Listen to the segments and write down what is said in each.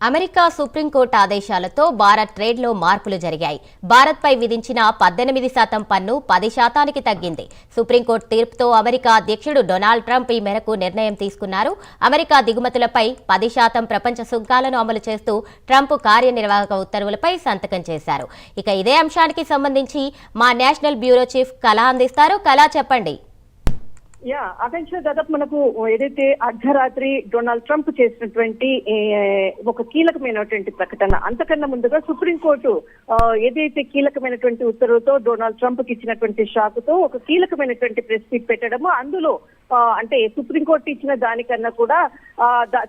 America supreme court ఆదేశాలతో భారత్ ట్రేడ్లో మార్పులు జరిగాయి. భారత్పై విధించిన 18% పన్ను 10%కి తగ్గింది. సుప్రీంకోర్టు తీర్పుతో అమెరికా అధ్యక్షుడు డొనాల్డ్ ట్రంప్ ఈ మేరకు నిర్ణయం తీసుకున్నారు. అమెరికా దిగుమతులపై 10% ప్రపంచ సుంకాలను అమలు చేస్తూ ట్రంప్ కార్యనిర్వాహక ఉత్తర్వులపై సంతకం చేశారు. ఇక ఇదే అంశానికి సంబంధించి మా నేషనల్ బ్యూరో చీఫ్ కళా అందిస్తారు. కళా, చెప్పండి. ఆకాంక్ష దాదాపు మనకు ఏదైతే అర్ధరాత్రి డొనాల్డ్ ట్రంప్ చేసినటువంటి ఒక కీలకమైనటువంటి ప్రకటన, అంతకన్నా ముందుగా సుప్రీంకోర్టు ఏదైతే కీలకమైనటువంటి ఉత్తర్వుతో డొనాల్డ్ ట్రంప్ కి ఇచ్చినటువంటి షాకుతో ఒక కీలకమైనటువంటి ప్రెస్ మీట్ పెట్టడము, అందులో అంటే సుప్రీంకోర్టు ఇచ్చిన దానికన్నా కూడా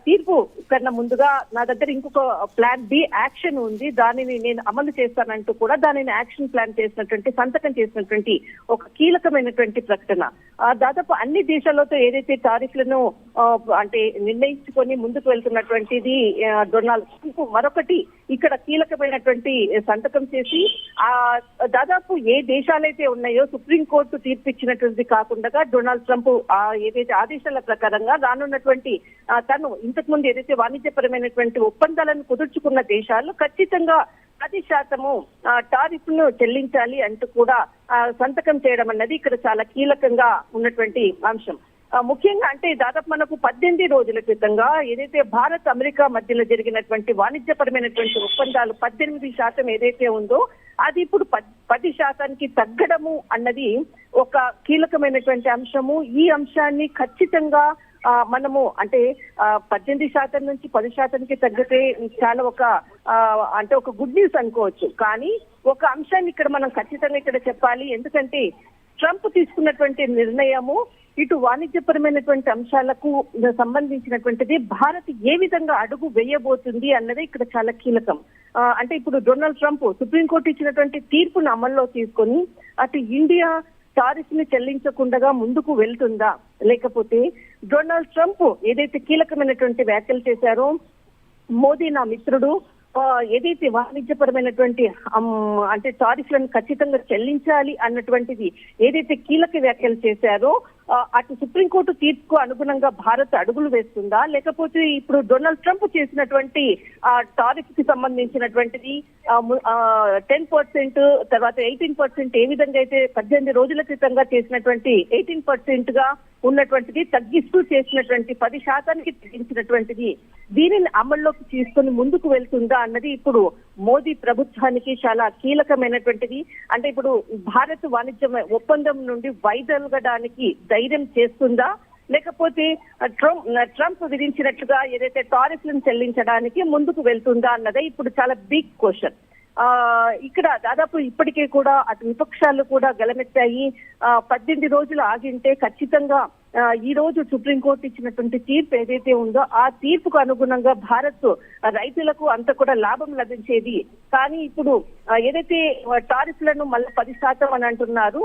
తీర్పు కన్నా ముందుగా నా దగ్గర ఇంకొక ప్లాన్ బి యాక్షన్ ఉంది, దానిని నేను అమలు చేస్తానంటూ కూడా దానిని యాక్షన్ ప్లాన్ చేసినటువంటి సంతకం చేసినటువంటి ఒక కీలకమైనటువంటి ప్రకటన. దాదాపు అన్ని దేశాలతో ఏదైతే టారిఫ్లను అంటే నిర్ణయించుకొని ముందుకు వెళ్తున్నటువంటిది డొనాల్డ్ ట్రంప్ మరొకటి ఇక్కడ కీలకమైనటువంటి సంతకం చేసి దాదాపు ఏ దేశాలైతే ఉన్నాయో సుప్రీంకోర్టు తీర్పు ఇచ్చినటువంటి కాకుండా డొనాల్డ్ ట్రంప్ ఏదైతే ఆదేశాల ప్రకారంగా రానున్నటువంటి తను ఇంతకు ముందు ఏదైతే వాణిజ్యపరమైనటువంటి ఒప్పందాలను కుదుర్చుకున్న దేశాలు ఖచ్చితంగా 10% టారిఫ్ ను చెల్లించాలి అంటూ కూడా సంతకం చేయడం అన్నది ఇక్కడ చాలా కీలకంగా ఉన్నటువంటి అంశం. ముఖ్యంగా అంటే దాదాపు మనకు 18 రోజుల క్రితంగా ఏదైతే భారత్ అమెరికా మధ్యలో జరిగినటువంటి వాణిజ్యపరమైనటువంటి ఒప్పందాలు 18% ఏదైతే ఉందో అది ఇప్పుడు 10%కి తగ్గడము అన్నది ఒక కీలకమైనటువంటి అంశము. ఈ అంశాన్ని ఖచ్చితంగా మనము అంటే 18% నుంచి 10%కి తగ్గితే చాలా అంటే ఒక గుడ్ న్యూస్ అనుకోవచ్చు. కానీ ఒక అంశాన్ని ఇక్కడ మనం ఖచ్చితంగా ఇక్కడ చెప్పాలి, ఎందుకంటే ట్రంప్ తీసుకున్నటువంటి నిర్ణయము ఇటు వాణిజ్యపరమైనటువంటి అంశాలకు సంబంధించినటువంటిది భారత్ ఏ విధంగా అడుగు వేయబోతుంది అన్నది ఇక్కడ చాలా కీలకం. అంటే ఇప్పుడు డొనాల్డ్ ట్రంప్ సుప్రీంకోర్టు ఇచ్చినటువంటి తీర్పును అమల్లో తీసుకొని అటు ఇండియా టారిఫ్ ని చెల్లించకుండా ముందుకు వెళ్తుందా, లేకపోతే డొనాల్డ్ ట్రంప్ ఏదైతే కీలకమైనటువంటి వ్యాఖ్యలు చేశారో మోదీ నా మిత్రుడు, ఏదైతే వాణిజ్యపరమైనటువంటి అంటే టారిఫ్లను ఖచ్చితంగా చెల్లించాలి అన్నటువంటిది ఏదైతే కీలక వ్యాఖ్యలు చేశారో అటు సుప్రీంకోర్టు తీర్పుకు అనుగుణంగా భారత్ అడుగులు వేస్తుందా, లేకపోతే ఇప్పుడు డొనాల్డ్ ట్రంప్ చేసినటువంటి టారిఫ్ కి సంబంధించినటువంటిది 10% తర్వాత 18% ఏ విధంగా అయితే 18 రోజుల క్రితంగా చేసినటువంటి 18% గా ఉన్నటువంటిది తగ్గిస్తూ చేసినటువంటి 10%కి తగ్గించినటువంటిది దీనిని అమల్లోకి తీసుకొని ముందుకు వెళ్తుందా అన్నది ఇప్పుడు మోదీ ప్రభుత్వానికి చాలా కీలకమైనటువంటిది. అంటే ఇప్పుడు భారత్ వాణిజ్య ఒప్పందం నుండి వైదొలగడానికి ధైర్యం చేస్తుందా, లేకపోతే ట్రంప్ విధించినట్లుగా ఏదైతే టారిఫ్లను చెల్లించడానికి ముందుకు వెళ్తుందా అన్నదే ఇప్పుడు చాలా బిగ్ క్వశ్చన్. ఇక్కడ దాదాపు ఇప్పటికే కూడా అటు విపక్షాలు కూడా గలమెత్తాయి. 18 రోజులు ఆగింటే ఖచ్చితంగా ఈ రోజు సుప్రీంకోర్టు ఇచ్చినటువంటి తీర్పు ఏదైతే ఉందో ఆ తీర్పుకు అనుగుణంగా భారత్ రైతులకు అంత కూడా లాభం లభించేది. కానీ ఇప్పుడు ఏదైతే టారిఫ్లను మళ్ళీ 10% అని అంటున్నారు,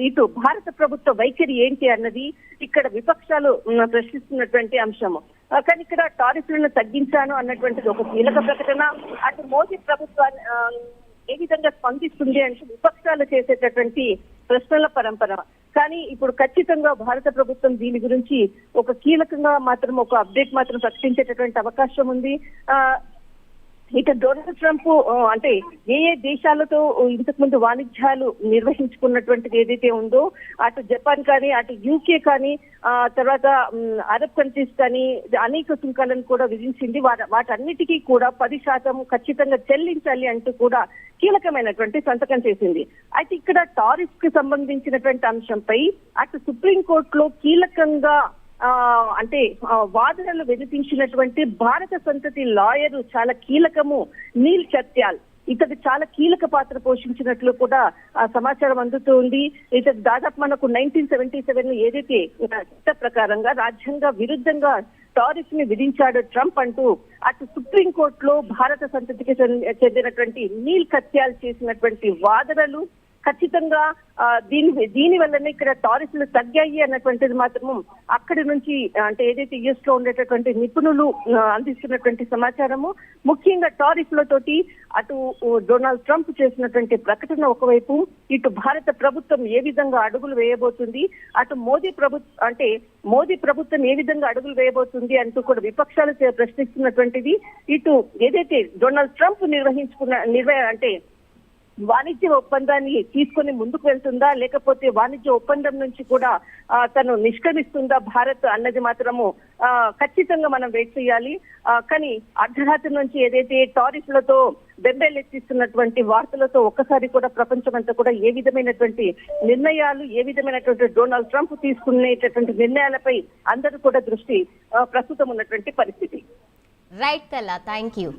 ఇటు భారత ప్రభుత్వ వైఖరి ఏంటి అన్నది ఇక్కడ విపక్షాలు ప్రశ్నిస్తున్నటువంటి అంశము. కానీ ఇక్కడ టారిఫ్లను తగ్గించాను అన్నటువంటిది ఒక కీలక ప్రకటన. అటు మోదీ ప్రభుత్వాన్ని ఏ విధంగా స్పందిస్తుంది అంటే విపక్షాలు చేసేటటువంటి ప్రశ్నల పరంపర. కానీ ఇప్పుడు ఖచ్చితంగా భారత ప్రభుత్వం దీని గురించి ఒక కీలకంగా మాత్రం ఒక అప్డేట్ మాత్రం ప్రకటించేటటువంటి అవకాశం ఉంది. ఇక డొనాల్డ్ ట్రంప్ అంటే ఏ దేశాలతో ఇంతకు ముందు వాణిజ్యాలు నిర్వహించుకున్నటువంటిది ఏదైతే ఉందో అటు జపాన్ కానీ అటు యూకే కానీ తర్వాత అరబ్ కంట్రీస్ కానీ అనేక సుంకాలను కూడా విధించింది. వాటన్నిటికీ కూడా 10% ఖచ్చితంగా చెల్లించాలి అంటూ కూడా కీలకమైనటువంటి సంతకం చేసింది. అయితే ఇక్కడ టారిఫ్ కి సంబంధించినటువంటి అంశంపై అటు సుప్రీంకోర్టులో కీలకంగా అంటే వాదనలు వినిపించినటువంటి భారత సంతతి లాయర్ చాలా కీలకము నీల్ చత్యాల్, ఇతడు చాలా కీలక పాత్ర పోషించినట్లు కూడా సమాచారం అందుతుంది. ఇతడు దాదాపు మనకు 1977 ఏదైతే చట్ట ప్రకారంగా రాజ్యాంగ విరుద్ధంగా టారిఫ్ ని విధించాడు ట్రంప్ అంటూ అటు సుప్రీంకోర్టులో భారత సంతతికి చెందినటువంటి నీల్ కత్యాల్ చేసినటువంటి వాదనలు ఖచ్చితంగా దీని వల్లనే ఇక్కడ టారిఫ్లు తగ్గాయి అన్నటువంటిది మాత్రము అక్కడి నుంచి అంటే ఏదైతే యుఎస్ లో ఉండేటటువంటి నిపుణులు అందిస్తున్నటువంటి సమాచారము, ముఖ్యంగా టారిఫ్లతోటి అటు డొనాల్డ్ ట్రంప్ చేసినటువంటి ప్రకటన ఒకవైపు, ఇటు భారత ప్రభుత్వం ఏ విధంగా అడుగులు వేయబోతుంది, అటు మోదీ ప్రభుత్వం ఏ విధంగా అడుగులు వేయబోతుంది అంటూ కూడా విపక్షాలు ప్రశ్నిస్తున్నటువంటిది, ఇటు ఏదైతే డొనాల్డ్ ట్రంప్ అంటే వాణిజ్య ఒప్పందాన్ని తీసుకొని ముందుకు వెళ్తుందా, లేకపోతే వాణిజ్య ఒప్పందం నుంచి కూడా తను నిష్క్రమిస్తుందా భారత్ అన్నది మాత్రము ఖచ్చితంగా మనం వెయిట్ చేయాలి. కానీ అర్ధరాత్రి నుంచి ఏదైతే టారిఫ్లతో బెంబేలెత్తిస్తున్నటువంటి వార్తలతో ఒక్కసారి కూడా ప్రపంచం అంతా కూడా ఏ విధమైనటువంటి నిర్ణయాలు, ఏ విధమైనటువంటి డొనాల్డ్ ట్రంప్ తీసుకునేటటువంటి నిర్ణయాలపై అందరూ కూడా దృష్టి ప్రస్తుతం ఉన్నటువంటి పరిస్థితి. రైట్ కల్లా, థ్యాంక్ యూ.